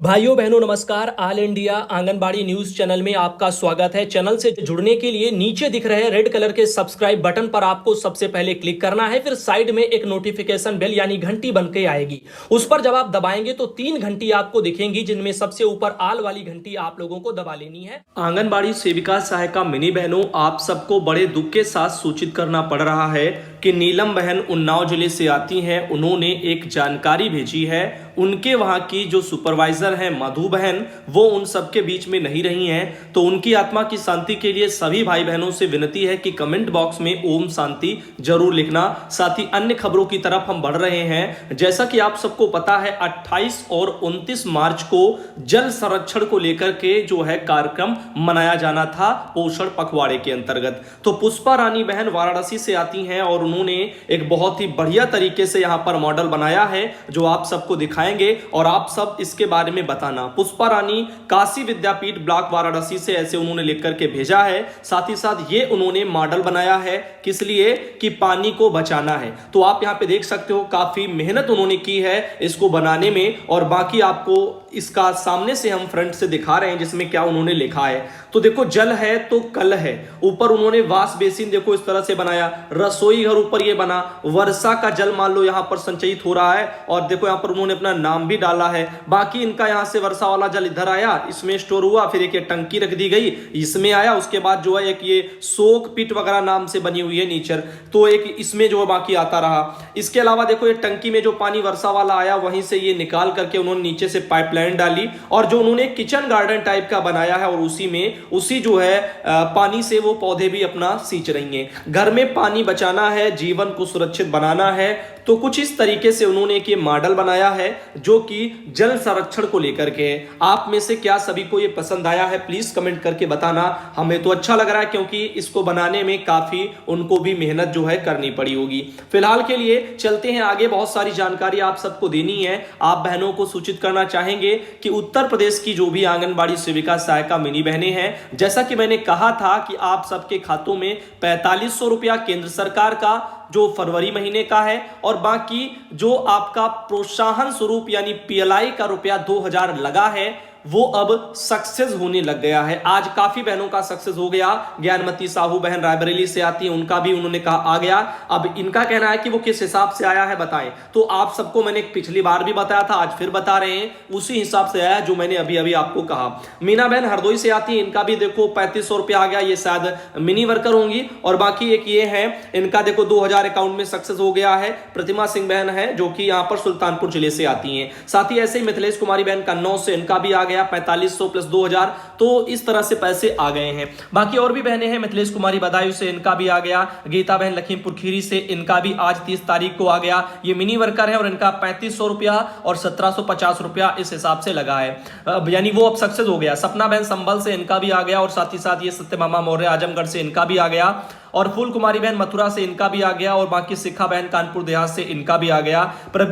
भाइयों बहनों नमस्कार। All India anganwadi news channel में आपका स्वागत है। चैनल से जुड़ने के लिए नीचे दिख रहे रेड कलर के सब्सक्राइब बटन पर आपको सबसे पहले क्लिक करना है। फिर साइड में एक नोटिफिकेशन बेल यानी घंटी बन के आएगी, उस पर जब आप दबाएंगे तो 3 घंटी आपको दिखेंगी, जिनमें सबसे ऊपर आल वाली घंटी आप लोगों को दबा लेनी है। आंगनबाड़ी सेविका सहायिका मिनी बहनों, आप सबको बड़े दुख के साथ सूचित करना पड़ रहा है कि नीलम बहन उन्नाव जिले से आती हैं। उन्होंने एक जानकारी भेजी है। उनके वहां की जो सुपरवाइजर हैं मधु बहन, वो उन सबके बीच में नहीं रही हैं। तो उनकी आत्मा की शांति के लिए सभी भाई बहनों से विनती है कि कमेंट बॉक्स में ओम शांति जरूर लिखना। साथ ही अन्य खबरों की तरफ हम बढ़ रहे हैं। जैसा कि आप सबको पता है, 28 और 29 मार्च को जल संरक्षण को लेकर के जो है कार्यक्रम मनाया जाना था पोषण पखवाड़े के अंतर्गत। तो पुष्पा रानी बहन वाराणसी से आती हैं और उन्होंने एक बहुत ही बढ़िया तरीके से यहां पर मॉडल बनाया है, जो आप सबको दिखाएंगे और आप सब इसके बारे में बताना। पुष्पा रानी काशी विद्यापीठ ब्लॉक वाराणसी से ऐसे उन्होंने लिख करके भेजा है। साथ ही साथ ये उन्होंने मॉडल बनाया है, किस लिए कि पानी को बचाना है। तो आप यहां पे देख सकते हो काफी मेहनत उन्होंने की है इसको बनाने में। और बाकी आपको इसका सामने से हम फ्रंट से दिखा रहे हैं, जिसमें क्या उन्होंने लिखा है। तो देखो, जल है तो कल है। ऊपर उन्होंने वाश बेसिन देखो इस तरह से बनाया, रसोई घर ऊपर ये बना, वर्षा का जल मान लो यहां पर संचयित हो रहा है। और देखो यहां पर उन्होंने अपना नाम भी डाला है। बाकी इनका यहां से वर्षा वाला जल इधर आया, इसमें स्टोर हुआ, फिर एक ये टंकी रख दी गई, इसमें आया। उसके बाद जो है एक ये सोक पिट वगैरह नाम से बनी हुई है नीचर, तो एक इसमें जो है बाकी आता रहा। इसके अलावा देखो ये टंकी में जो पानी वर्षा वाला आया, वहीं से ये निकाल करके उन्होंने नीचे से पाइपलाइन डाली और जो उन्होंने किचन गार्डन टाइप का बनाया है, और उसी जो है पानी से वो पौधे भी अपना सींच रही हैं। घर में पानी बचाना है, जीवन को सुरक्षित बनाना है, तो कुछ इस तरीके से उन्होंने एक मॉडल बनाया है जो कि जल संरक्षण को लेकर के। आप में से क्या सभी को ये पसंद आया है, प्लीज कमेंट करके बताना। हमें तो अच्छा लग रहा है, क्योंकि इसको बनाने में काफी उनको भी मेहनत जो है करनी पड़ी होगी। फिलहाल के लिए चलते हैं आगे, बहुत सारी जानकारी आप सबको देनी है। आप बहनों को सूचित करना चाहेंगे कि उत्तर प्रदेश की जो भी आंगनबाड़ी सेविका सहायिका मिनी बहनें हैं, जैसा कि मैंने कहा था कि आप सबके खातों में 4500 रुपया केंद्र सरकार का जो फरवरी महीने का है, और बाकी जो आपका प्रोत्साहन स्वरूप यानी पीएलआई का रुपया 2000 लगा है, वो अब सक्सेस होने लग गया है। आज काफी बहनों का सक्सेस हो गया। ज्ञानमती साहू बहन रायबरेली से आती है, उनका भी उन्होंने कहा आ गया। अब इनका कहना है कि वो किस हिसाब से आया है बताएं। तो आप सबको मैंने पिछली बार भी बताया था, आज फिर बता रहे हैं, उसी हिसाब से आया जो मैंने अभी अभी आपको कहा। मीना बहन हरदोई से आती है, इनका भी देखो 3500 रुपया आ गया। ये शायद मिनी वर्कर होंगी। और बाकी एक ये है, इनका देखो 2000 अकाउंट में सक्सेस हो गया है। प्रतिमा सिंह बहन है जो कि यहां पर सुल्तानपुर जिले से आती हैं। साथ ही ऐसे ही मिथिलेश कुमारी बहन कन्नौज से, इनका भी आ गया 4500 प्लस 2000। तो इस तरह से पैसे आ गए हैं। बाकी और भी बहनें हैं, मिथिलेश कुमारी बदायूं से, इनका भी आ गया। गीता बहन लखीमपुर खीरी से, इनका भी आज 30 तारीख को आ गया। ये मिनी वर्कर है और इनका 3500 रुपया और 1750 रुपया इस हिसाब से लगा है, यानी वो अब सक्सेस हो गया। सपना बहन संभल से, इनका भी आ गया। और साथ ही साथ ये सत्यभामा मौर्य आजमगढ़ से, इनका भी आ गया। और फूल कुमारी बहन मथुरा से, इनका भी आ गया। और बाकी शिखा बहन कानपुर देहात से, इनका भी आ गया।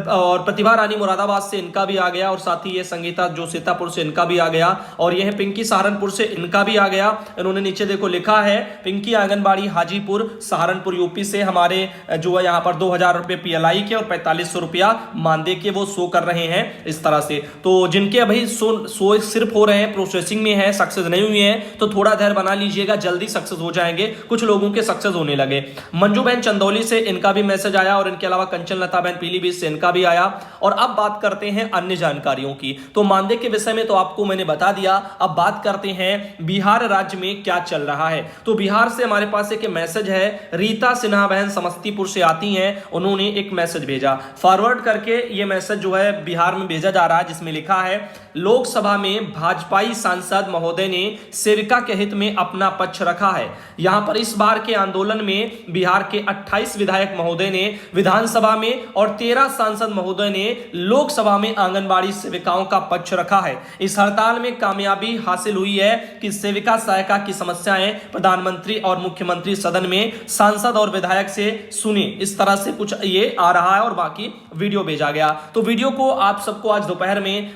और प्रतिभा रानी मुरादाबाद से, इनका भी आ गया। और साथ ही ये संगीता जो सीतापुर से, इनका भी आ गया। और ये है पिंकी सहारनपुर से, इनका भी आ गया। इन्होंने नीचे देखो लिखा है, पिंकी आंगनबाड़ी हाजीपुर सहारनपुर यूपी से हमारे जो है यहाँ पर 2000 रुपये पीएलआई के और 4500 रुपया मानदेय के वो शो कर रहे हैं इस तरह से। तो जिनके अभी शो सिर्फ हो रहे हैं, प्रोसेसिंग में है, सक्सेस नहीं हुए हैं, तो थोड़ा धैर्य बना लीजिएगा, जल्दी सक्सेस हो जाएंगे। कुछ लोगों के सक्सेस होने लगे। मंजू बहन चंदौली से, इनका भी मैसेज आया। और इनके अलावा कंचन लता बहन पीलीभीत से, इनका भी आया। और अब बात करते हैं अन्य जानकारियों की। तो मानदेय के विषय में तो आपको मैंने बता दिया। अब बात करते हैं बिहार राज्य में क्या चल रहा है। तो बिहार से हमारे पास एक मैसेज है। रीता सिन्हा बहन समस्तीपुर से आती हैं, उन्होंने एक मैसेज भेजा, फॉरवर्ड करके ये मैसेज जो है बिहार में भेजा जा रहा है, जिसमें लिखा है, लोकसभा में भाजपाई सांसद महोदय ने सेविका के हित में अपना पक्ष रखा है। यहां पर इस बार के आंदोलन में बिहार के 28 विधायक महोदय ने विधानसभा में और 13 सांसद महोदय ने लोकसभा में आंगनबाड़ी सेविकाओं का पक्ष रखा है। इस हड़ताल में कामयाबी हासिल हुई है कि सेविका सहायिका की समस्याएं प्रधानमंत्री और मुख्यमंत्री सदन में सांसद और विधायक से सुने। इस तरह से कुछ ये आ रहा है और बाकी वीडियो भेजा गया। तो वीडियो को आप सबको आज दोपहर में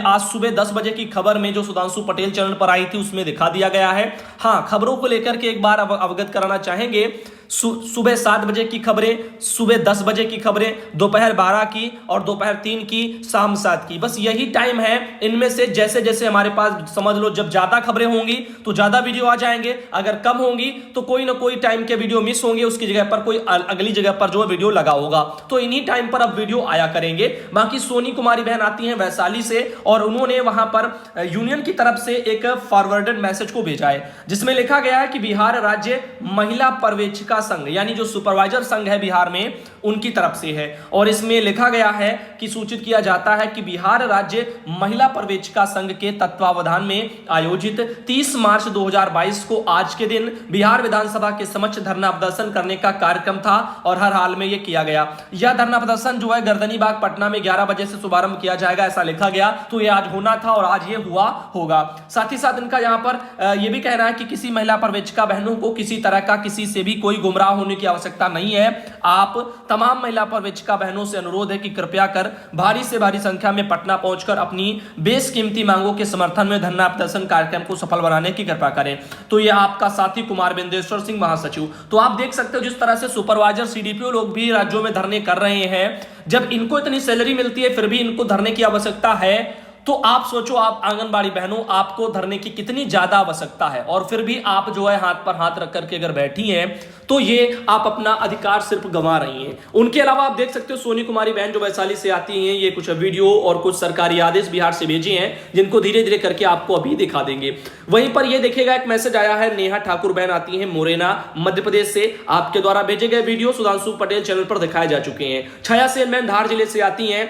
आज सुबह 10 बजे की खबर में जो सुधांशु पटेल चैनल पर आई थी, उसमें दिखा दिया गया है। हाँ, खबरों को लेकर के एक बार अवगत कराना चाहेंगे। सुबह 7 बजे की खबरें, सुबह 10 बजे की खबरें, दोपहर 12 की और दोपहर 3 की, शाम 7 की। बस यही टाइम है। इनमें से जैसे जैसे हमारे पास समझ लो जब ज्यादा खबरें होंगी तो ज्यादा वीडियो आ जाएंगे, अगर कम होंगी तो कोई ना कोई टाइम के वीडियो मिस होंगे, उसकी जगह पर कोई अगली जगह पर जो वीडियो लगा होगा। तो इन्हीं टाइम पर अब वीडियो आया करेंगे। बाकी सोनी कुमारी बहन आती हैं वैशाली से और उन्होंने वहां पर यूनियन की तरफ से एक फॉरवर्डेड मैसेज को भेजा है, जिसमें लिखा गया है कि बिहार राज्य महिला पर्यवेक्षिका संघ यानी जो सुपरवाइजर संघ है बिहार में, उनकी तरफ से है। और इसमें लिखा गया है कि सूचित किया जाता है कि बिहार राज्य महिला पर्यवेक्षिका संघ के तत्वावधान में आयोजित 30 मार्च 2022 को आज के दिन बिहार विधानसभा के समक्ष धरना प्रदर्शन करने का कार्यक्रम था और हर हाल में यह किया गया। यह धरना प्रदर्शन जो है गर्दनी बाग पटना में 11 बजे से शुभारंभ किया जाएगा, ऐसा लिखा गया। तो यह आज होना था और आज यह हुआ होगा। साथ ही साथ इनका यहां पर यह भी कहना है कि किसी महिला पर्यवेक्षिका बहनों को किसी तरह का किसी से भी कोई गुमराह होने की आवश्यकता नहीं है। आप तमाम महिला पर्यवेक्षिका बहनों से अनुरोध है कि कृपया कर भारी से भारी संख्या में पटना पहुंचकर अपनी बेशकीमती मांगों के समर्थन में धरना प्रदर्शन कार्यक्रम को सफल बनाने की कृपा करें। तो यह आपका साथी कुमार बिंदेश्वर सिंह महासचिव। तो आप देख सकते हो जिस तरह से सुपरवाइजर सीडीपीओ लोग भी राज्यों में धरने कर रहे हैं, जब इनको इतनी सैलरी मिलती है फिर भी इनको धरने की आवश्यकता है। तो आप सोचो, आप आंगनबाड़ी बहनों, आपको धरने की कितनी ज्यादा आवश्यकता है और फिर भी आप जो है हाथ पर हाथ रख करके अगर बैठी हैं तो ये आप अपना अधिकार सिर्फ गंवा रही हैं। उनके अलावा आप देख सकते हो सोनी कुमारी बहन जो वैशाली से आती हैं, ये कुछ वीडियो और कुछ सरकारी आदेश बिहार से भेजे हैं जिनको धीरे धीरे करके आपको अभी दिखा देंगे। वहीं पर यह देखिएगा एक मैसेज आया है, नेहा ठाकुर बहन आती है मुरैना मध्य प्रदेश से। आपके द्वारा भेजे गए वीडियो सुधांशु पटेल चैनल पर दिखाए जा चुके हैं। छाया सेन बहन धार जिले से आती हैं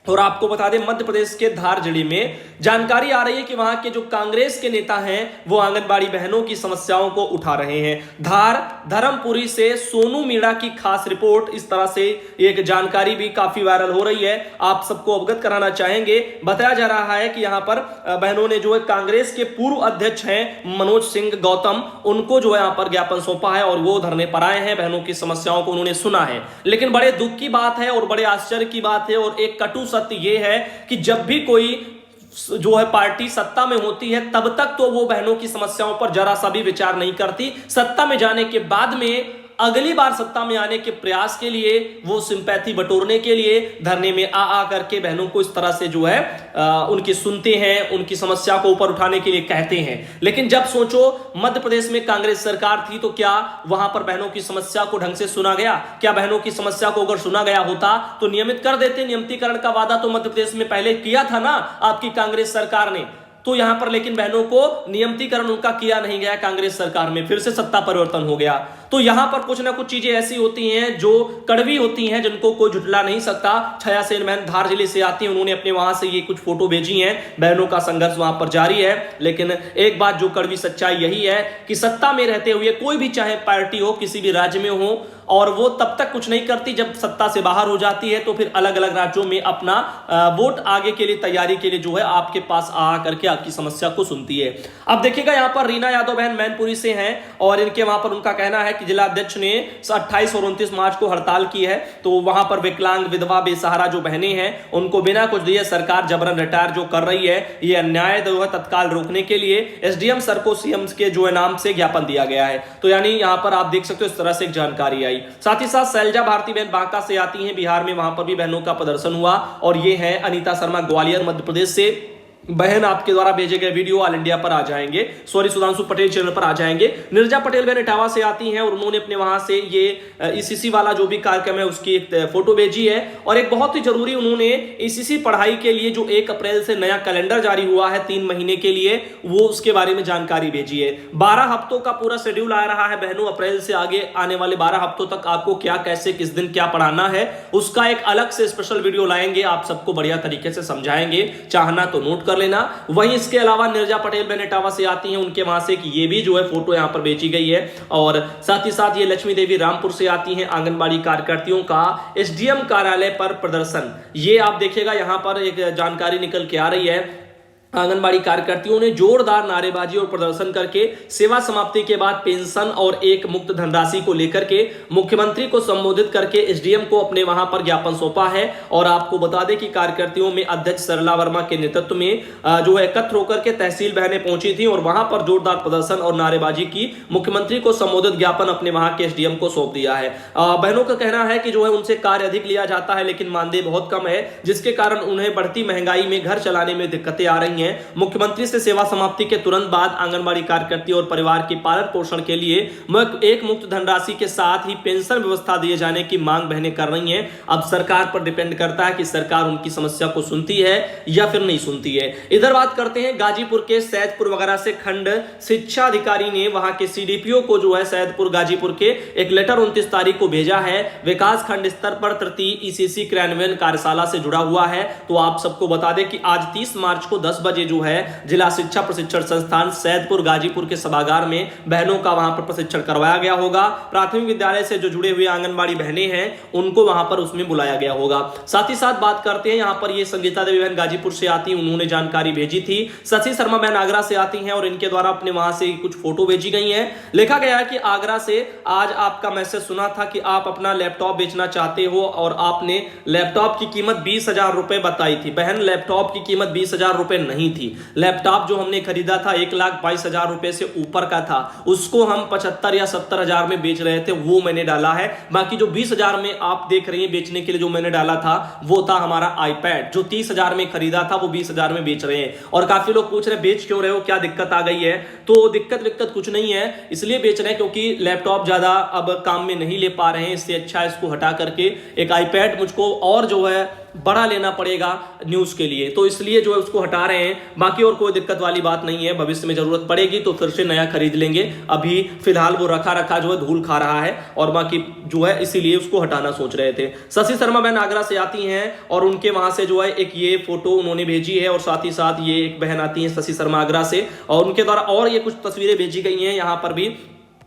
और आपको बता दें मध्य प्रदेश के धार जिले में जानकारी आ रही है कि वहां के जो कांग्रेस के नेता हैं वो आंगनबाड़ी बहनों की समस्याओं को उठा रहे हैं। धार धर्मपुरी से सोनू मीणा की खास रिपोर्ट, इस तरह से एक जानकारी भी काफी वायरल हो रही है, आप सबको अवगत कराना चाहेंगे। बताया जा रहा है कि यहां पर बहनों ने जो है कांग्रेस के पूर्व अध्यक्ष हैं मनोज सिंह गौतम, उनको जो है यहां पर ज्ञापन सौंपा है और वो धरने पर आए हैं। बहनों की समस्याओं को उन्होंने सुना है। लेकिन बड़े दुख की बात है और बड़े आश्चर्य की बात है और एक कटु सत्य यह है कि जब भी कोई जो है पार्टी सत्ता में होती है तब तक तो वो बहनों की समस्याओं पर जरा सा भी विचार नहीं करती। सत्ता में जाने के बाद में अगली बार सत्ता में आने के प्रयास के लिए वो सिंपैथी बटोरने के लिए धरने में आ करके बहनों को इस तरह से जो है उनकी सुनते हैं, उनकी समस्या को ऊपर उठाने के लिए कहते हैं। लेकिन जब सोचो मध्य प्रदेश में कांग्रेस सरकार थी तो क्या वहां पर बहनों की समस्या को ढंग से सुना गया? क्या बहनों की समस्या को अगर सुना गया होता तो नियमित कर देते। नियमितीकरण का वादा तो मध्य प्रदेश में पहले किया था ना आपकी कांग्रेस सरकार ने, तो यहां पर लेकिन बहनों को नियमितीकरण उनका किया नहीं गया। कांग्रेस सरकार में फिर से सत्ता परिवर्तन हो गया। तो यहां पर कुछ ना कुछ चीजें ऐसी होती हैं जो कड़वी होती हैं, जिनको कोई झुठला नहीं सकता। छाया सेन बहन धार जिले से आती हैं, उन्होंने अपने वहां से ये कुछ फोटो भेजी हैं। बहनों का संघर्ष वहां पर जारी है। लेकिन एक बात जो कड़वी सच्चाई यही है कि सत्ता में रहते हुए कोई भी चाहे पार्टी हो, किसी भी राज्य में हो, और वो तब तक कुछ नहीं करती जब सत्ता से बाहर हो जाती है तो फिर अलग अलग राज्यों में अपना वोट आगे के लिए तैयारी के लिए जो है आपके पास आ करके आपकी समस्या को सुनती है। अब देखिएगा यहां पर रीना यादव बहन मैनपुरी से हैं और इनके वहां पर उनका कहना है कि जिला अध्यक्ष ने 28 और 29 मार्च को हड़ताल की है। तो वहां पर विकलांग, विधवा, बेसहारा जो बहनें हैं उनको बिना कुछ दिए सरकार जबरन रिटायर जो कर रही है, ये अन्याय जो है तत्काल रोकने के लिए एसडीएम सर को सीएम के जो है नाम से ज्ञापन दिया गया है। तो यानी यहां पर आप देख सकते हो इस तरह से एक जानकारी आई। साथ ही साथ शैलजा भारती बहन बांका से आती हैं बिहार में, वहां पर भी बहनों का प्रदर्शन हुआ और ये है अनीता शर्मा ग्वालियर मध्य प्रदेश से। बहन आपके द्वारा भेजे गए वीडियो ऑल इंडिया पर आ जाएंगे, सॉरी सुधांशु पटेल चैनल पर आ जाएंगे। निर्जा पटेल बहन इटावा से आती हैं और उन्होंने अपने वहां से ये ईसीसी वाला जो भी कार्यक्रम है उसकी एक फोटो भेजी है और एक बहुत ही जरूरी उन्होंने ईसीसी पढ़ाई के लिए जो 1 अप्रैल से नया कैलेंडर जारी हुआ है 3 महीने के लिए, वो उसके बारे में जानकारी भेजी है। 12 हफ्तों का पूरा शेड्यूल आ रहा है बहनों। अप्रैल से आगे आने वाले 12 हफ्तों तक आपको क्या, कैसे, किस दिन क्या पढ़ाना है उसका एक अलग से स्पेशल वीडियो लाएंगे, आप सबको बढ़िया तरीके से समझाएंगे। चाहना तो नोट लेना। वहीं इसके अलावा निर्जा पटेल बहन इटावा से आती हैं, उनके वहां से ये भी जो है फोटो यहां पर बेची गई है। और साथ ही साथ ये लक्ष्मी देवी रामपुर से आती हैं, आंगनबाड़ी कार्यकर्तियों का एसडीएम कार्यालय पर प्रदर्शन। ये आप देखिएगा यहां पर एक जानकारी निकल के आ रही है आंगनबाड़ी कार्यकर्तियों ने जोरदार नारेबाजी और प्रदर्शन करके सेवा समाप्ति के बाद पेंशन और एक मुक्त धनराशि को लेकर के मुख्यमंत्री को संबोधित करके एसडीएम को अपने वहां पर ज्ञापन सौंपा है। और आपको बता दें कि कार्यकर्तियों में अध्यक्ष सरला वर्मा के नेतृत्व में जो एकत्र होकर के तहसील बहनें पहुंची थी और वहां पर जोरदार प्रदर्शन और नारेबाजी की, मुख्यमंत्री को संबोधित ज्ञापन अपने वहां के एसडीएम को सौंप दिया है। बहनों का कहना है कि जो है उनसे कार्य अधिक लिया जाता है लेकिन मानदेय बहुत कम है, जिसके कारण उन्हें बढ़ती महंगाई में घर चलाने में दिक्कतें आ रही हैं। मुख्यमंत्री से सेवा समाप्ति के तुरंत बाद आंगनबाड़ी कार्यकर्ती और परिवार के पालन पोषण के लिए एक मुक्त धनराशि के साथ ही पेंशन व्यवस्था दिए जाने की मांग बहनें कर रही हैं। अब सरकार पर डिपेंड करता है कि सरकार उनकी समस्या को सुनती है या फिर नहीं सुनती है। इधर बात करते हैं गाजीपुर के सैदपुर वगैरह से खंड शिक्षा अधिकारी ने वहां के सीडीपीओ को जो है सैदपुर गाजीपुर के एक लेटर 29 तारीख को भेजा है। विकास खंड स्तर पर तृतीय ईसीसी क्रियान्वयन कार्यशाला से जुड़ा हुआ है। तो आप सबको बता दें कि आज 30 मार्च को 10 बजे जो है जिला शिक्षा प्रशिक्षण संस्थान सैदपुर गाजीपुर के सभागार में बहनों का वहां पर प्रशिक्षण करवाया गया होगा। प्राथमिक विद्यालय से जो जुड़े हुए आंगनबाड़ी बहनें हैं उनको वहां पर उसमें बुलाया गया होगा। साथ ही साथ बात करते हैं, यहां पर ये संगीता देवी बहन गाजीपुर से आती, उन्होंने जानकारी भेजी थी। शशि शर्मा बहन आगरा से आती हैं और इनके द्वारा अपने वहां से कुछ फोटो भेजी गई हैं। लिखा गया है कि आगरा से आज आपका मैसेज सुना था कि आप अपना लैपटॉप बेचना चाहते हो और आपने लैपटॉप की कीमत 20,000 रुपए बताई थी। बहन, लैपटॉप की कीमत 20,000 रुपए नहीं थी। लैपटॉप जो हमने खरीदा था 1,22,000 रुपए से ऊपर का था, उसको हम 75 या 70,000 में बेच रहे थे, वो मैंने डाला है। बाकी जो 20,000 में आप देख रही हैं बेचने के लिए जो मैंने डाला था वो था हमारा आईपैड, जो 30,000 में खरीदा था वो 20,000 में बेच रहे हैं। और काफी लोग पूछ रहे हैं बेच क्यों रहे हो, क्या दिक्कत आ गई है? तो दिक्कत कुछ नहीं है, इसलिए बेच रहे हैं क्योंकि लैपटॉप ज्यादा अब काम में नहीं ले पा रहे हैं। इससे अच्छा इसको हटा करके एक आईपैड मुझको और जो है बड़ा लेना पड़ेगा न्यूज के लिए, तो इसलिए जो है उसको हटा रहे हैं। बाकी और कोई दिक्कत वाली बात नहीं है, भविष्य में जरूरत पड़ेगी तो फिर से नया खरीद लेंगे। अभी फिलहाल वो रखा जो है धूल खा रहा है और बाकी जो है इसीलिए उसको हटाना सोच रहे थे। शशि शर्मा बहन आगरा से आती हैं और उनके वहां से जो है एक ये फोटो उन्होंने भेजी है और साथ ही साथ ये एक बहन आती है शशि शर्मा आगरा से और उनके द्वारा और ये कुछ तस्वीरें भेजी गई हैं। यहाँ पर भी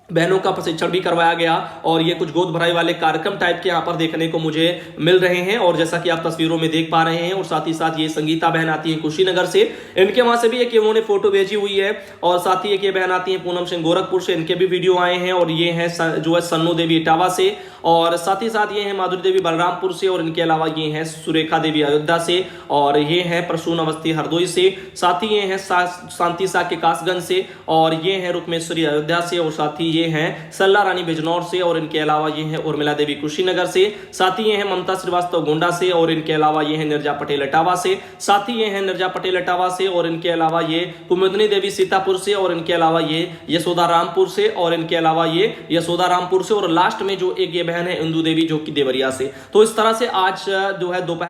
बहनों का प्रशिक्षण भी करवाया गया और ये कुछ गोद भराई वाले कार्यक्रम टाइप के यहाँ पर देखने को मुझे मिल रहे हैं। और जैसा कि आप तस्वीरों में देख पा रहे हैं, और साथ ही साथ ये संगीता बहन आती है कुशीनगर से, इनके वहां से भी एक उन्होंने फोटो भेजी हुई है। और साथ ही एक ये बहन आती है पूनम सिंह गोरखपुर से, इनके भी वीडियो आए हैं। और ये है जो है सन्नू देवी इटावा से, और साथ ही साथ ये है माधुरी देवी बलरामपुर से, और इनके अलावा ये है सुरेखा देवी अयोध्या से, और ये है प्रसून अवस्थी हरदोई से, साथ ही ये है शांति सा के कासगंज से, और ये है रुक्मेश्वरी अयोध्या से, और साथ ही ये है सल्ला रानी बिजनौर से, और इनके अलावा ये है उर्मिला देवी कुशीनगर से, साथ ही ये है ममता श्रीवास्तव गोंडा से, और इनके अलावा ये है निर्जा पटेल इटावा से, साथ ही ये है निर्जा पटेल इटावा से, और इनके अलावा ये कुमुदनी देवी सीतापुर से, और इनके अलावा ये यशोदा रामपुर से, और इनके अलावा ये यशोदा रामपुर से, और लास्ट में जो एक ये बहन है इंदू देवी जो कि देवरिया से। तो इस तरह से आज जो है दोपहर